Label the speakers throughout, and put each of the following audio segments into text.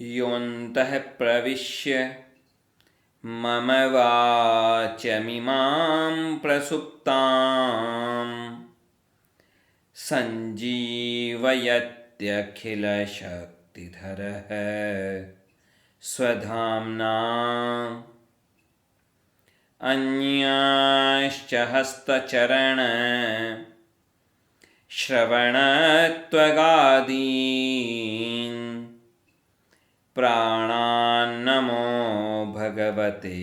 Speaker 1: योऽन्तः प्रविश्य मम वाचमिमां प्रसुप्तां सञ्जीवयत्यखिलशक्तिधरः स्वधाम्ना अन्याश्च हस्तचरण श्रवणत्वगादीन् प्राणान्नमो भगवते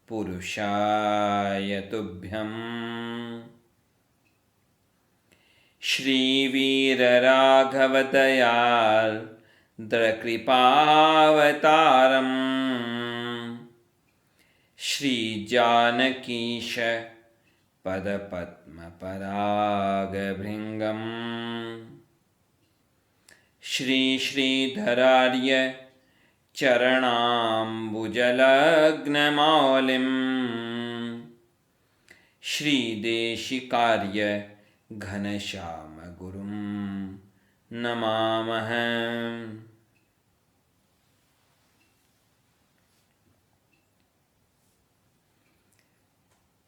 Speaker 1: पुरुषाय तुभ्यम्। श्रीवीरराघवदयार्द्रकृपावतारम् श्रीजानकीश पदपद्मपरागभृङ्गम् श्रीधरार्य चरणाम्बुजलग्नमौलिं श्रीदेशिकार्य घनश्यामगुरुं नमामः।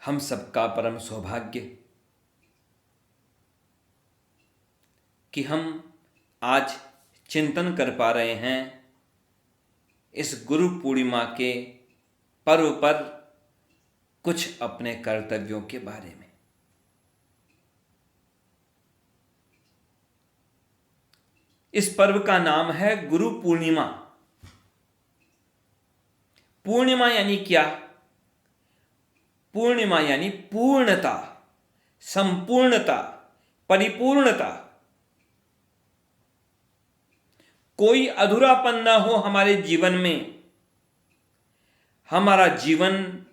Speaker 1: हम सबका परम सौभाग्य कि हम आज चिंतन कर पा रहे हैं इस गुरु पूर्णिमा के पर्व पर कुछ अपने कर्तव्यों के बारे में। इस पर्व का नाम है गुरु पूर्णिमा। पूर्णिमा यानी क्या? पूर्णिमा यानी पूर्णता, संपूर्णता, परिपूर्णता। कोई अधूरापन न हो हमारे जीवन में। हमारा जीवन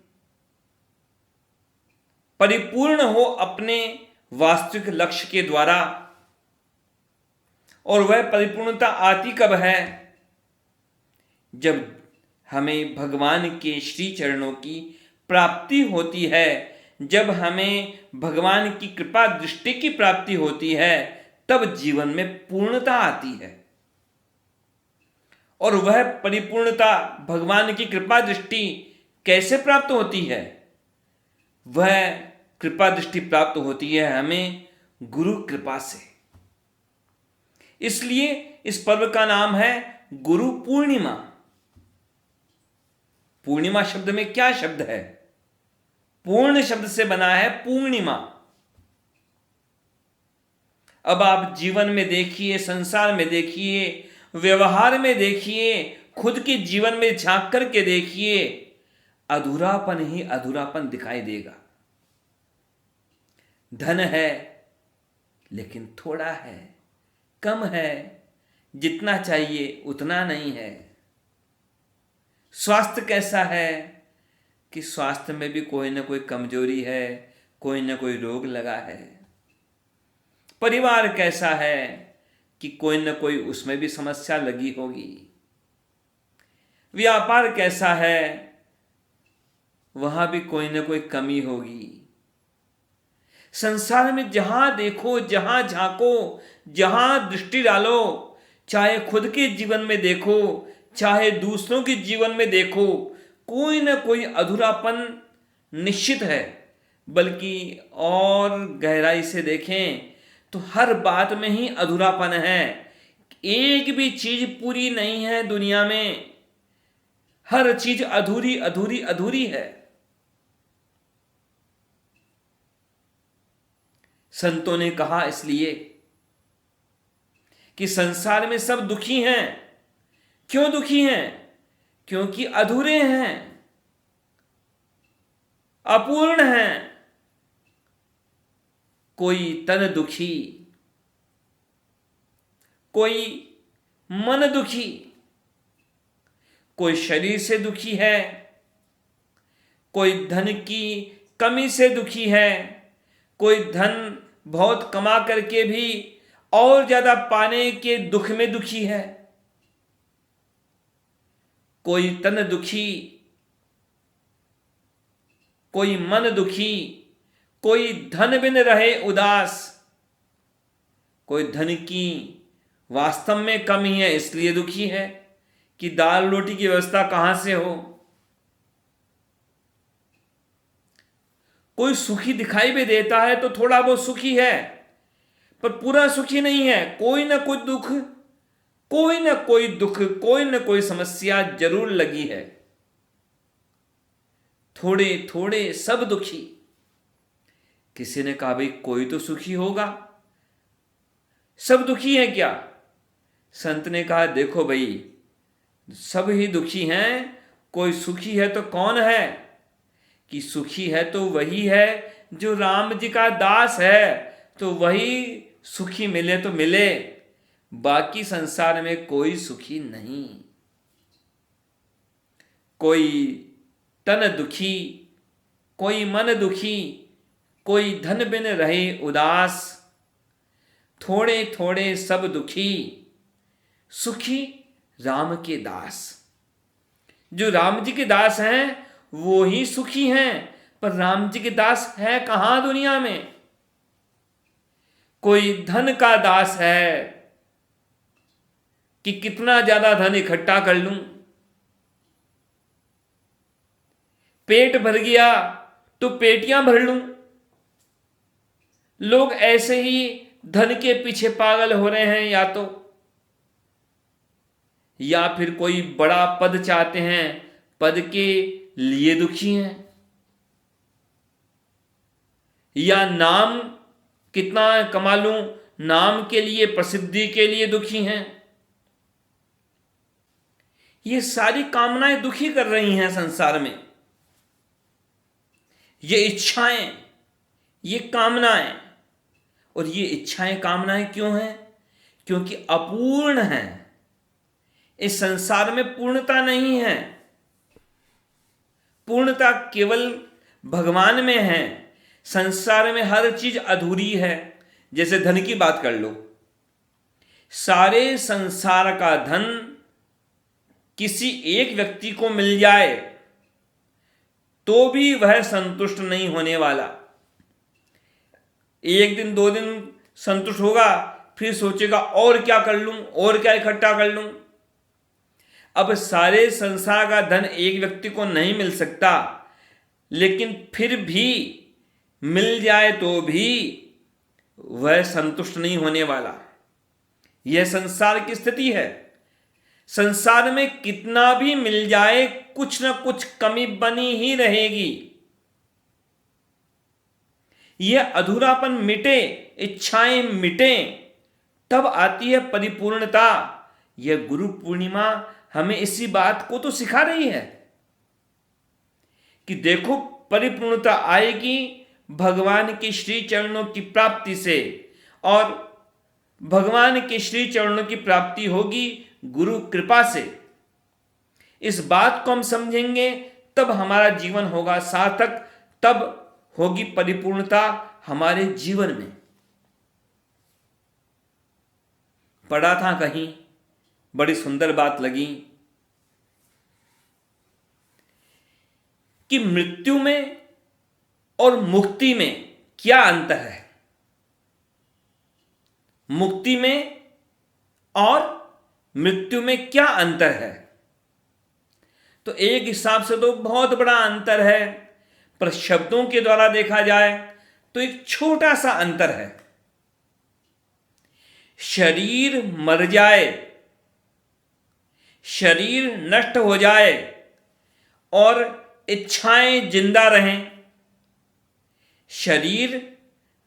Speaker 1: परिपूर्ण हो अपने वास्तविक लक्ष्य के द्वारा। और वह परिपूर्णता आती कब है? जब हमें भगवान के श्री चरणों की प्राप्ति होती है, जब हमें भगवान की कृपा दृष्टि की प्राप्ति होती है, तब जीवन में पूर्णता आती है। और वह परिपूर्णता भगवान की कृपा दृष्टि कैसे प्राप्त होती है? वह कृपा दृष्टि प्राप्त होती है हमें गुरु कृपा से। इसलिए इस पर्व का नाम है गुरु पूर्णिमा। पूर्णिमा शब्द में क्या शब्द है? पूर्ण शब्द से बना है पूर्णिमा। अब आप जीवन में देखिए, संसार में देखिए, व्यवहार में देखिए, खुद के जीवन में झांक करके देखिए, अधूरापन ही अधूरापन दिखाई देगा। धन है लेकिन थोड़ा है, कम है, जितना चाहिए उतना नहीं है। स्वास्थ्य कैसा है कि स्वास्थ्य में भी कोई ना कोई कमजोरी है, कोई ना कोई रोग लगा है। परिवार कैसा है कि कोई ना कोई उसमें भी समस्या लगी होगी। व्यापार कैसा है, वहां भी कोई ना कोई कमी होगी। संसार में जहां देखो, जहां झांको, जहां दृष्टि डालो, चाहे खुद के जीवन में देखो, चाहे दूसरों के जीवन में देखो, कोई ना कोई अधूरापन निश्चित है। बल्कि और गहराई से देखें तो हर बात में ही अधूरापन है। एक भी चीज पूरी नहीं है दुनिया में। हर चीज अधूरी अधूरी अधूरी है। संतों ने कहा इसलिए कि संसार में सब दुखी हैं। क्यों दुखी हैं? क्योंकि अधूरे हैं, अपूर्ण हैं। कोई तन दुखी, कोई मन दुखी, कोई शरीर से दुखी है, कोई धन की कमी से दुखी है, कोई धन बहुत कमा करके भी और ज्यादा पाने के दुख में दुखी है, कोई तन दुखी, कोई मन दुखी, कोई धन बिन रहे उदास, कोई धन की वास्तव में कमी है इसलिए दुखी है। कि दाल रोटी की व्यवस्था कहां से हो। कोई सुखी दिखाई भी देता है तो थोड़ा बहुत सुखी है, पर पूरा सुखी नहीं है। कोई ना कोई दुख, कोई ना कोई दुख, कोई ना कोई समस्या जरूर लगी है। थोड़े थोड़े सब दुखी। किसी ने कहा भाई कोई तो सुखी होगा, सब दुखी हैं क्या? संत ने कहा देखो भाई, सब ही दुखी हैं, कोई सुखी है तो कौन है? कि सुखी है तो वही है जो राम जी का दास है, तो वही सुखी मिले तो मिले, बाकी संसार में कोई सुखी नहीं। कोई तन दुखी, कोई मन दुखी, कोई धन बिन रहे उदास, थोड़े थोड़े सब दुखी, सुखी राम के दास। जो राम जी के दास हैं वो ही सुखी हैं, पर राम जी के दास है कहां दुनिया में? कोई धन का दास है कि कितना ज्यादा धन इकट्ठा कर लूं, पेट भर गया तो पेटियां भर लूं। लोग ऐसे ही धन के पीछे पागल हो रहे हैं, या फिर कोई बड़ा पद चाहते हैं, पद के लिए दुखी हैं, या नाम कितना कमा लूं, नाम के लिए, प्रसिद्धि के लिए दुखी हैं। ये सारी कामनाएं दुखी कर रही हैं संसार में। ये इच्छाएं, ये कामनाएं, और ये इच्छाएं कामनाएं क्यों हैं? क्योंकि अपूर्ण हैं। इस संसार में पूर्णता नहीं है। पूर्णता केवल भगवान में है। संसार में हर चीज अधूरी है। जैसे धन की बात कर लो, सारे संसार का धन किसी एक व्यक्ति को मिल जाए तो भी वह संतुष्ट नहीं होने वाला। एक दिन दो दिन संतुष्ट होगा, फिर सोचेगा और क्या कर लूं, और क्या इकट्ठा कर लूं। अब सारे संसार का धन एक व्यक्ति को नहीं मिल सकता, लेकिन फिर भी मिल जाए तो भी वह संतुष्ट नहीं होने वाला। यह संसार की स्थिति है। संसार में कितना भी मिल जाए, कुछ ना कुछ कमी बनी ही रहेगी। यह अधूरापन मिटे, इच्छाएं मिटे, तब आती है परिपूर्णता। यह गुरु पूर्णिमा हमें इसी बात को तो सिखा रही है कि देखो, परिपूर्णता आएगी भगवान के श्री चरणों की प्राप्ति से, और भगवान के श्री चरणों की प्राप्ति होगी गुरु कृपा से। इस बात को हम समझेंगे तब हमारा जीवन होगा सार्थक, तब होगी परिपूर्णता हमारे जीवन में। पढ़ा था कहीं, बड़ी सुंदर बात लगी कि मृत्यु में और मुक्ति में क्या अंतर है। मुक्ति में और मृत्यु में क्या अंतर है? तो एक हिसाब से तो बहुत बड़ा अंतर है, पर शब्दों के द्वारा देखा जाए तो एक छोटा सा अंतर है। शरीर मर जाए, शरीर नष्ट हो जाए और इच्छाएं जिंदा रहें। शरीर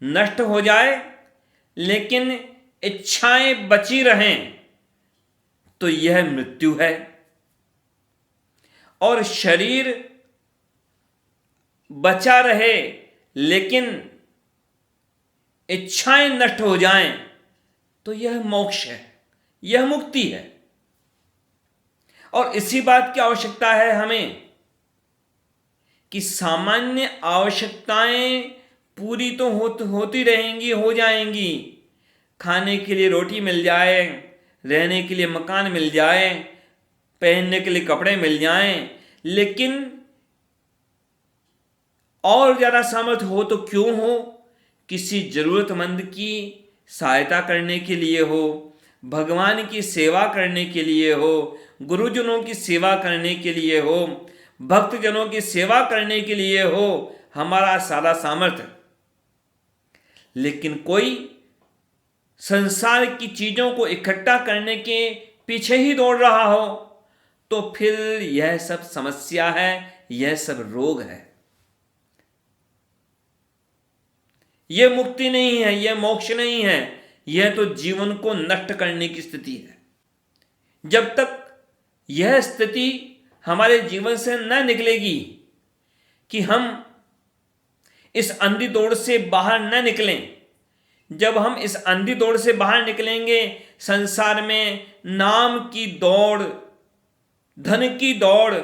Speaker 1: नष्ट हो जाए लेकिन इच्छाएं बची रहें, तो यह मृत्यु है। और शरीर बचा रहे लेकिन इच्छाएं नष्ट हो जाएं, तो यह मोक्ष है, यह मुक्ति है। और इसी बात की आवश्यकता है हमें कि सामान्य आवश्यकताएं पूरी तो होती रहेंगी, हो जाएंगी। खाने के लिए रोटी मिल जाए, रहने के लिए मकान मिल जाए, पहनने के लिए कपड़े मिल जाएं, लेकिन और ज़्यादा सामर्थ्य हो तो क्यों हो, किसी ज़रूरतमंद की सहायता करने के लिए हो, भगवान की सेवा करने के लिए हो, गुरुजनों की सेवा करने के लिए हो, भक्तजनों की सेवा करने के लिए हो, हमारा सारा सामर्थ्य। लेकिन कोई संसार की चीजों को इकट्ठा करने के पीछे ही दौड़ रहा हो, तो फिर यह सब समस्या है, यह सब रोग है। यह मुक्ति नहीं है, यह मोक्ष नहीं है, यह तो जीवन को नष्ट करने की स्थिति है। जब तक यह स्थिति हमारे जीवन से न निकलेगी कि हम इस अंधी दौड़ से बाहर न निकलें, जब हम इस अंधी दौड़ से बाहर निकलेंगे, संसार में नाम की दौड़, धन की दौड़,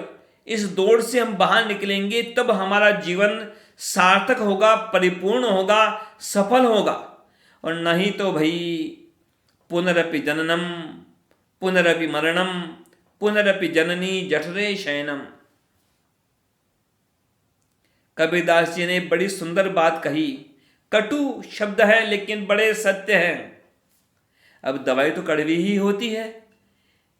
Speaker 1: इस दौड़ से हम बाहर निकलेंगे, तब हमारा जीवन सार्थक होगा, परिपूर्ण होगा, सफल होगा। और नहीं तो भाई पुनरपि जननम पुनरपि मरणम पुनरपि जननी जठरे शयनम। कबीरदास जी ने बड़ी सुंदर बात कही। कटु शब्द है लेकिन बड़े सत्य हैं। अब दवाई तो कड़वी ही होती है,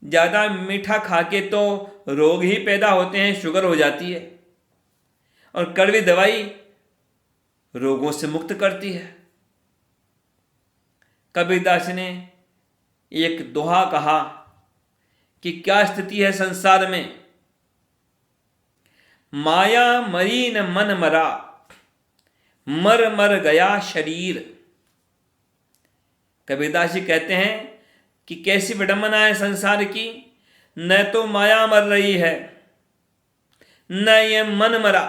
Speaker 1: ज़्यादा मीठा खा के तो रोग ही पैदा होते हैं, शुगर हो जाती है, और कड़वी दवाई रोगों से मुक्त करती है। कबीरदास ने एक दोहा कहा कि क्या स्थिति है संसार में। माया मरी न मन मरा, मर मर गया शरीर। कबीरदास जी कहते हैं कि कैसी विडंबना है संसार की। न तो माया मर रही है, न ये मन मरा।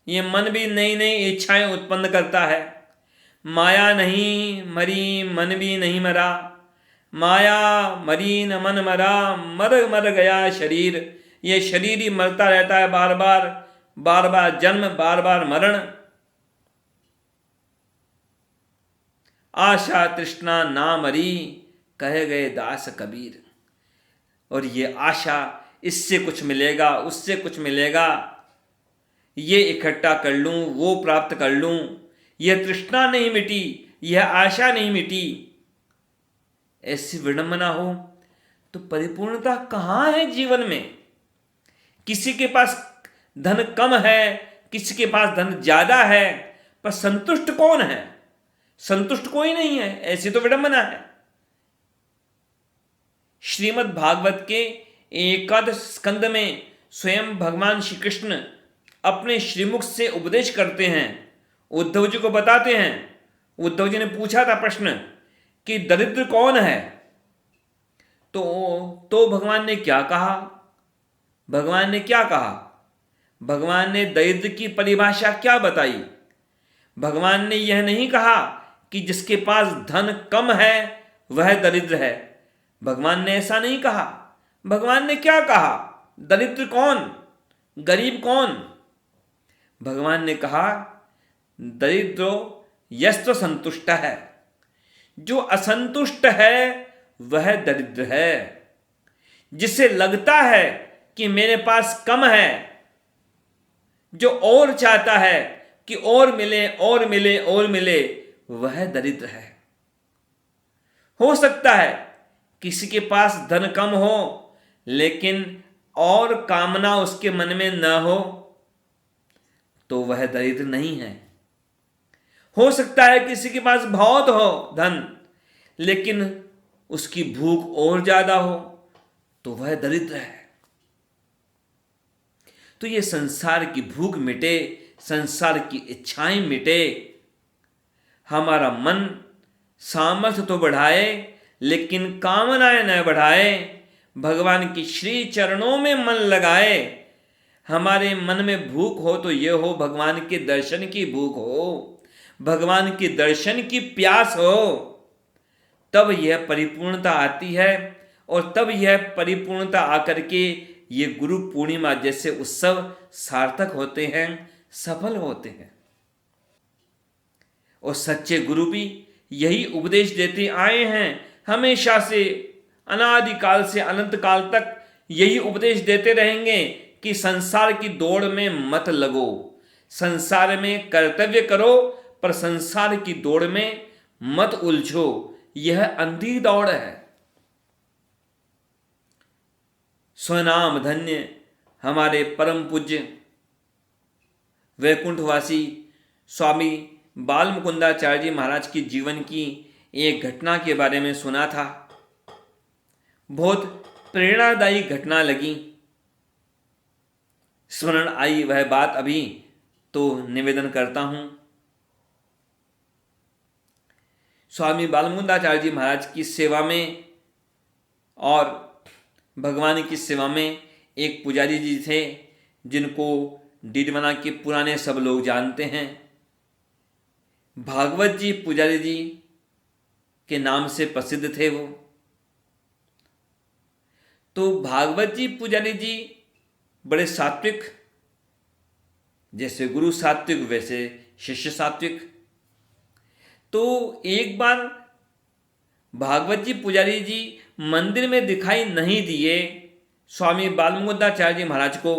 Speaker 1: ये मन भी नई नई इच्छाएं उत्पन्न करता है। माया नहीं मरी, मन भी नहीं मरा। माया मरी न मन मरा, मर मर गया शरीर। ये शरीर ही मरता रहता है, बार बार, बार बार जन्म, बार बार मरण। आशा तृष्णा ना मरी, कहे गए दास कबीर। और ये आशा, इससे कुछ मिलेगा, उससे कुछ मिलेगा, ये इकट्ठा कर लूं, वो प्राप्त कर लूं, यह तृष्णा नहीं मिटी, यह आशा नहीं मिटी। ऐसी विडंबना हो तो परिपूर्णता कहाँ है जीवन में। किसी के पास धन कम है, किसी के पास धन ज्यादा है, पर संतुष्ट कौन है? संतुष्ट कोई नहीं है। ऐसी तो विडंबना है। श्रीमद् भागवत के एकादश स्कंद में स्वयं भगवान श्री कृष्ण अपने श्रीमुख से उपदेश करते हैं, उद्धव जी को बताते हैं। उद्धव जी ने पूछा था प्रश्न कि दरिद्र कौन है, तो भगवान ने क्या कहा? भगवान ने क्या कहा? भगवान ने दरिद्र की परिभाषा क्या बताई? भगवान ने यह नहीं कहा कि जिसके पास धन कम है वह दरिद्र है। भगवान ने ऐसा नहीं कहा। भगवान ने क्या कहा? दरिद्र कौन, गरीब कौन? भगवान ने कहा दरिद्रो यस्तु संतुष्ट है। जो असंतुष्ट है वह दरिद्र है। जिसे लगता है कि मेरे पास कम है, जो और चाहता है कि और मिले और मिले और मिले, वह दरिद्र है। हो सकता है किसी के पास धन कम हो लेकिन और कामना उसके मन में न हो, तो वह दरिद्र नहीं है। हो सकता है किसी के पास बहुत हो धन लेकिन उसकी भूख और ज्यादा हो, तो वह दरिद्र है। तो ये संसार की भूख मिटे, संसार की इच्छाएं मिटे, हमारा मन सामर्थ्य तो बढ़ाए लेकिन कामनाएं न बढ़ाए, भगवान की श्री चरणों में मन लगाए। हमारे मन में भूख हो तो ये हो भगवान के दर्शन की भूख हो, भगवान के दर्शन की प्यास हो, तब यह परिपूर्णता आती है। और तब यह परिपूर्णता आकर के ये गुरु पूर्णिमा जैसे उत्सव सार्थक होते हैं, सफल होते हैं। और सच्चे गुरु भी यही उपदेश देते आए हैं, हमेशा से, अनादिकाल से अनंत काल तक यही उपदेश देते रहेंगे कि संसार की दौड़ में मत लगो, संसार में कर्तव्य करो पर संसार की दौड़ में मत उलझो। यह अंधी दौड़ है। स्वनाम धन्य हमारे परम पूज्य वैकुंठवासी स्वामी बाल मुकुंदाचार्य जी महाराज की जीवन की एक घटना के बारे में सुना था। बहुत प्रेरणादायी घटना लगी, स्मरण आई वह बात अभी, तो निवेदन करता हूं। स्वामी बाल मुकुंदाचार्य जी महाराज की सेवा में और भगवान की सेवा में एक पुजारी जी थे जिनको डीडवाना के पुराने सब लोग जानते हैं। भागवत जी पुजारी जी के नाम से प्रसिद्ध थे वो। तो भागवत जी पुजारी जी बड़े सात्विक, जैसे गुरु सात्विक वैसे शिष्य सात्विक। तो एक बार भागवत जी पुजारी जी मंदिर में दिखाई नहीं दिए स्वामी बाल मुकुंदाचार्य जी महाराज को।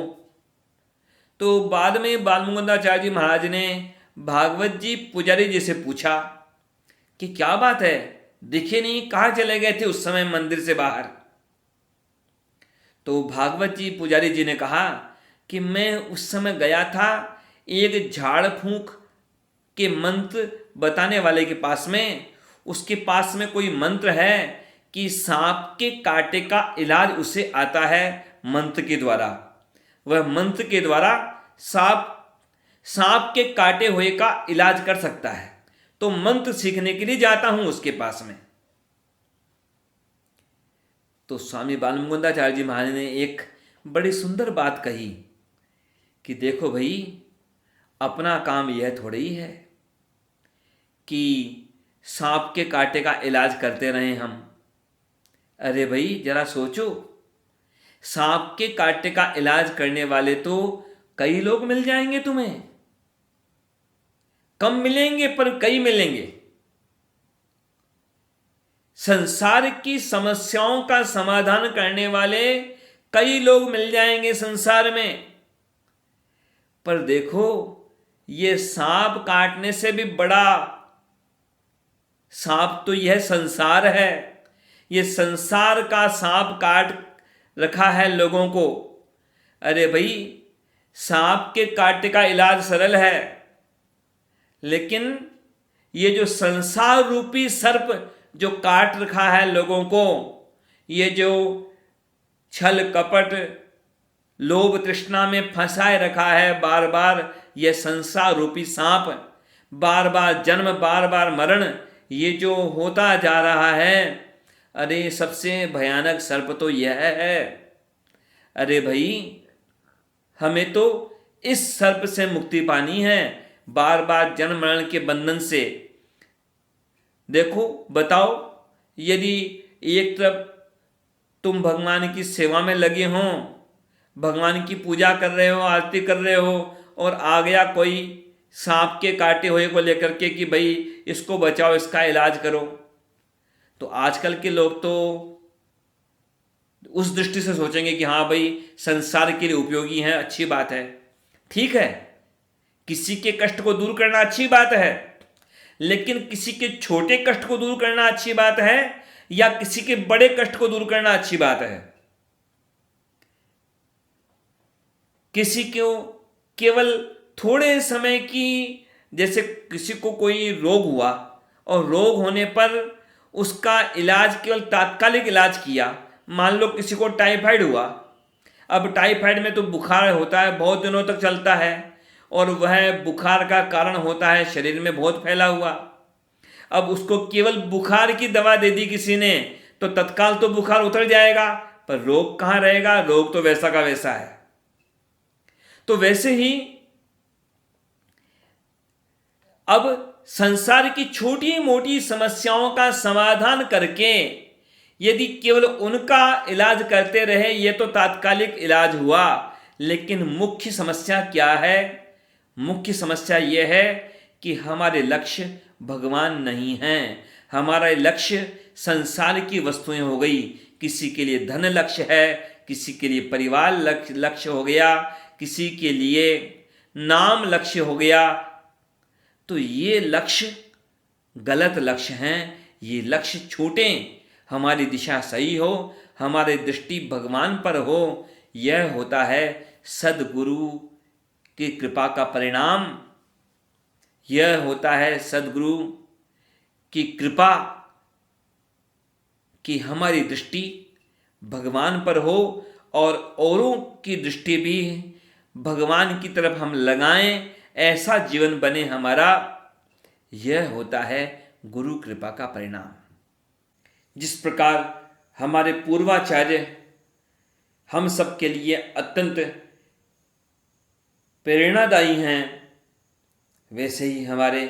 Speaker 1: तो बाद में बाल मुकुंदाचार्य जी महाराज ने भागवत जी पुजारी जी से पूछा कि क्या बात है, दिखे नहीं, कहाँ चले गए थे उस समय मंदिर से बाहर। तो भागवत जी पुजारी जी ने कहा कि मैं उस समय गया था एक झाड़ फूंक के मंत्र बताने वाले के पास में। उसके पास में कोई मंत्र है कि सांप के कांटे का इलाज उसे आता है मंत्र के द्वारा। वह मंत्र के द्वारा सांप के काटे हुए का इलाज कर सकता है। तो मंत्र सीखने के लिए जाता हूं उसके पास में। तो स्वामी बाल मुकुंदाचार्य जी महाराज ने एक बड़ी सुंदर बात कही कि देखो भाई, अपना काम यह थोड़ी ही है कि सांप के कांटे का इलाज करते रहें हम। अरे भाई जरा सोचो, सांप के कांटे का इलाज करने वाले तो कई लोग मिल जाएंगे तुम्हें, कम मिलेंगे पर कई मिलेंगे। संसार की समस्याओं का समाधान करने वाले कई लोग मिल जाएंगे संसार में। पर देखो, ये सांप काटने से भी बड़ा सांप तो यह संसार है। ये संसार का सांप काट रखा है लोगों को। अरे भाई, सांप के कांटे का इलाज सरल है, लेकिन ये जो संसार रूपी सर्प जो काट रखा है लोगों को, ये जो छल कपट लोभ तृष्णा में फंसाए रखा है बार बार, ये संसार रूपी सांप, बार बार जन्म बार बार मरण, ये जो होता जा रहा है, अरे सबसे भयानक सर्प तो यह है। अरे भाई, हमें तो इस सर्प से मुक्ति पानी है, बार बार जन्म मरण के बंधन से। देखो बताओ, यदि एक तरफ तुम भगवान की सेवा में लगे हो, भगवान की पूजा कर रहे हो, आरती कर रहे हो, और आ गया कोई सांप के काटे हुए को लेकर के कि भाई इसको बचाओ, इसका इलाज करो, तो आजकल के लोग तो उस दृष्टि से सोचेंगे कि हाँ भाई संसार के लिए उपयोगी है, अच्छी बात है, ठीक है, किसी के कष्ट को दूर करना अच्छी बात है, लेकिन किसी के छोटे कष्ट को दूर करना अच्छी बात है या किसी के बड़े कष्ट को दूर करना अच्छी बात है? किसी को केवल थोड़े समय की, जैसे किसी को कोई रोग हुआ और रोग होने पर उसका इलाज केवल तात्कालिक इलाज किया। मान लो किसी को टाइफाइड हुआ, अब टाइफाइड में तो बुखार होता है, बहुत दिनों तक चलता है, और वह बुखार का कारण होता है शरीर में बहुत फैला हुआ। अब उसको केवल बुखार की दवा दे दी किसी ने तो तत्काल तो बुखार उतर जाएगा, पर रोग कहाँ रहेगा? रोग तो वैसा का वैसा है। तो वैसे ही अब संसार की छोटी मोटी समस्याओं का समाधान करके यदि केवल उनका इलाज करते रहे, ये तो तात्कालिक इलाज हुआ, लेकिन मुख्य समस्या क्या है? मुख्य समस्या यह है कि हमारे लक्ष्य भगवान नहीं हैं, हमारा लक्ष्य संसार की वस्तुएं हो गई। किसी के लिए धन लक्ष्य है, किसी के लिए परिवार लक्ष्य हो गया, किसी के लिए नाम लक्ष्य हो गया। तो ये लक्ष्य गलत लक्ष्य हैं, ये लक्ष्य छूटें, हमारी दिशा सही हो, हमारी दृष्टि भगवान पर हो, यह होता है सद्गुरु की कृपा का परिणाम। यह होता है सद्गुरु की कृपा कि हमारी दृष्टि भगवान पर हो और औरों की दृष्टि भी भगवान की तरफ हम लगाएं, ऐसा जीवन बने हमारा। यह होता है गुरु कृपा का परिणाम। जिस प्रकार हमारे पूर्वाचार्य हम सब के लिए अत्यंत प्रेरणादायी हैं, वैसे ही हमारे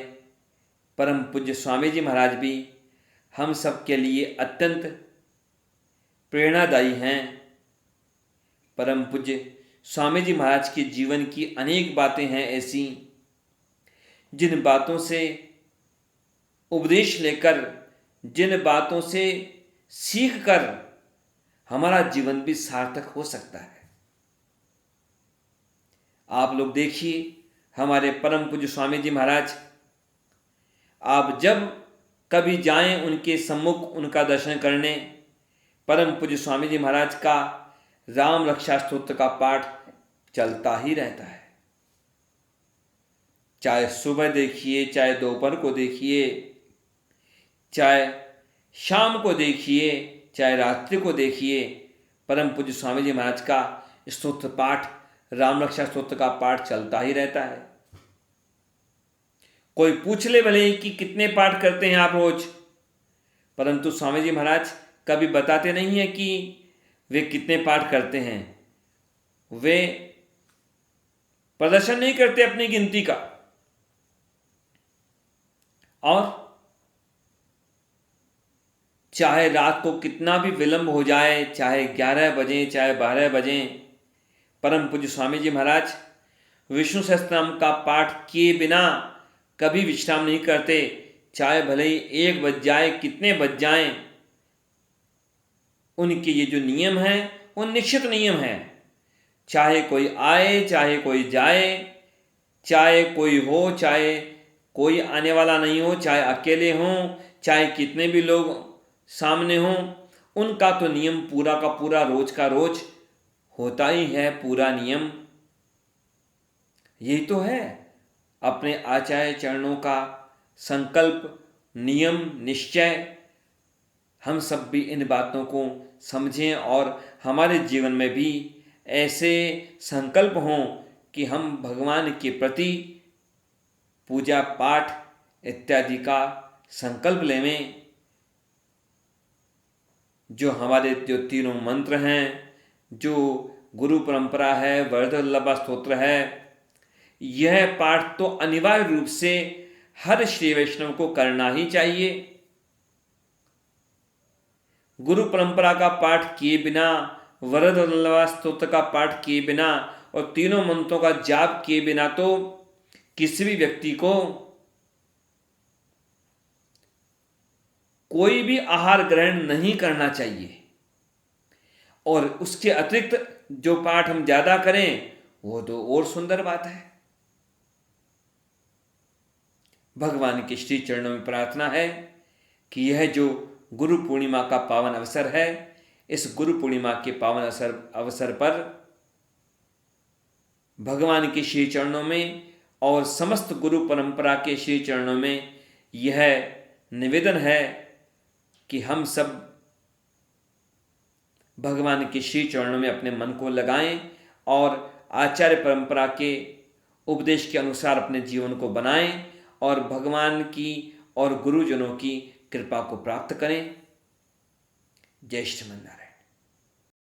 Speaker 1: परम पूज्य स्वामी जी महाराज भी हम सब के लिए अत्यंत प्रेरणादायी हैं। परम पूज्य स्वामी जी महाराज के जीवन की अनेक बातें हैं ऐसी, जिन बातों से उपदेश लेकर, जिन बातों से सीख कर हमारा जीवन भी सार्थक हो सकता है। आप लोग देखिए हमारे परम पूज्य स्वामी जी महाराज, आप जब कभी जाएं उनके सम्मुख उनका दर्शन करने, परम पूज्य स्वामी जी महाराज का राम रक्षा स्तोत्र का पाठ चलता ही रहता है। चाहे सुबह देखिए, चाहे दोपहर को देखिए, चाहे शाम को देखिए, चाहे रात्रि को देखिए, परम पूज्य स्वामी जी महाराज का स्तोत्र पाठ, राम रक्षा स्तोत्र का पाठ चलता ही रहता है। कोई पूछ ले भले कि कितने पाठ करते हैं आप रोज, परंतु स्वामी जी महाराज कभी बताते नहीं है कि वे कितने पाठ करते हैं। वे प्रदर्शन नहीं करते अपनी गिनती का। और चाहे रात को कितना भी विलंब हो जाए, चाहे 11 बजे, चाहे 12 बजे, परम पूज्य स्वामी जी महाराज विष्णु सहस्त्रनाम का पाठ किए बिना कभी विश्राम नहीं करते। चाहे भले ही 1 बज जाए, कितने बज जाएं, उनके ये जो नियम हैं वो निश्चित नियम हैं। चाहे कोई आए, चाहे कोई जाए, चाहे कोई हो, चाहे कोई आने वाला नहीं हो, चाहे अकेले हों, चाहे कितने भी लोग सामने हों, उनका तो नियम पूरा का पूरा रोज का रोज होता ही है। पूरा नियम यही तो है अपने आचार्य चरणों का संकल्प, नियम, निश्चय। हम सब भी इन बातों को समझें और हमारे जीवन में भी ऐसे संकल्प हों कि हम भगवान के प्रति पूजा पाठ इत्यादि का संकल्प लेवें। जो हमारे जो तीनों मंत्र हैं, जो गुरु परंपरा है, वरदवल्लभा स्तोत्र है, यह पाठ तो अनिवार्य रूप से हर श्री वैष्णव को करना ही चाहिए। गुरु परंपरा का पाठ किए बिना, वरदवल्लभा स्तोत्र का पाठ किए बिना और तीनों मंत्रों का जाप किए बिना तो किसी भी व्यक्ति को कोई भी आहार ग्रहण नहीं करना चाहिए। और उसके अतिरिक्त जो पाठ हम ज्यादा करें वो तो और सुंदर बात है। भगवान के श्री चरणों में प्रार्थना है कि यह जो गुरु पूर्णिमा का पावन अवसर है, इस गुरु पूर्णिमा के पावन अवसर पर भगवान के श्री चरणों में और समस्त गुरु परंपरा के श्री चरणों में यह निवेदन है कि हम सब भगवान के श्री चरणों में अपने मन को लगाएं और आचार्य परंपरा के उपदेश के अनुसार अपने जीवन को बनाएं और भगवान की और गुरुजनों की कृपा को प्राप्त करें। जय श्रीमन नारायण।